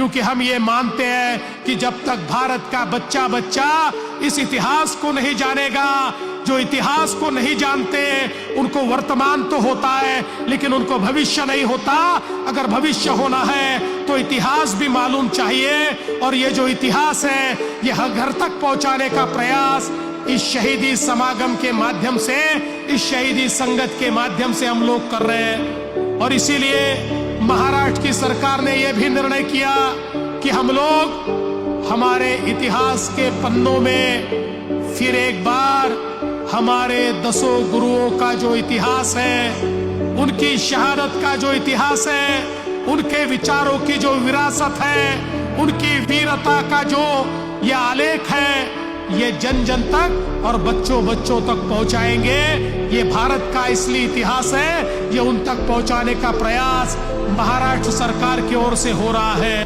क्योंकि हम ये मानते हैं कि जब तक भारत का बच्चा बच्चा इस इतिहास को नहीं जानेगा, जो इतिहास को नहीं जानते उनको वर्तमान तो होता है लेकिन उनको भविष्य नहीं होता। अगर भविष्य होना है तो इतिहास भी मालूम चाहिए, और ये जो इतिहास है ये हर घर तक पहुंचाने का प्रयास इस शहीदी समागम के माध्यम से, इस शहीदी संगत के माध्यम से हम लोग कर रहे हैं। और इसीलिए महाराष्ट्र की सरकार ने यह भी निर्णय किया कि हम लोग हमारे इतिहास के पन्नों में फिर एक बार हमारे 10 गुरुओं का जो इतिहास है, उनकी शहादत का जो इतिहास है, उनके विचारों की जो विरासत है, उनकी वीरता का जो ये आलेख है, ये जन जन तक और बच्चों बच्चों तक पहुंचाएंगे। ये भारत का इसलिए इतिहास है, ये उन तक पहुंचाने का प्रयास महाराष्ट्र सरकार की ओर से हो रहा है।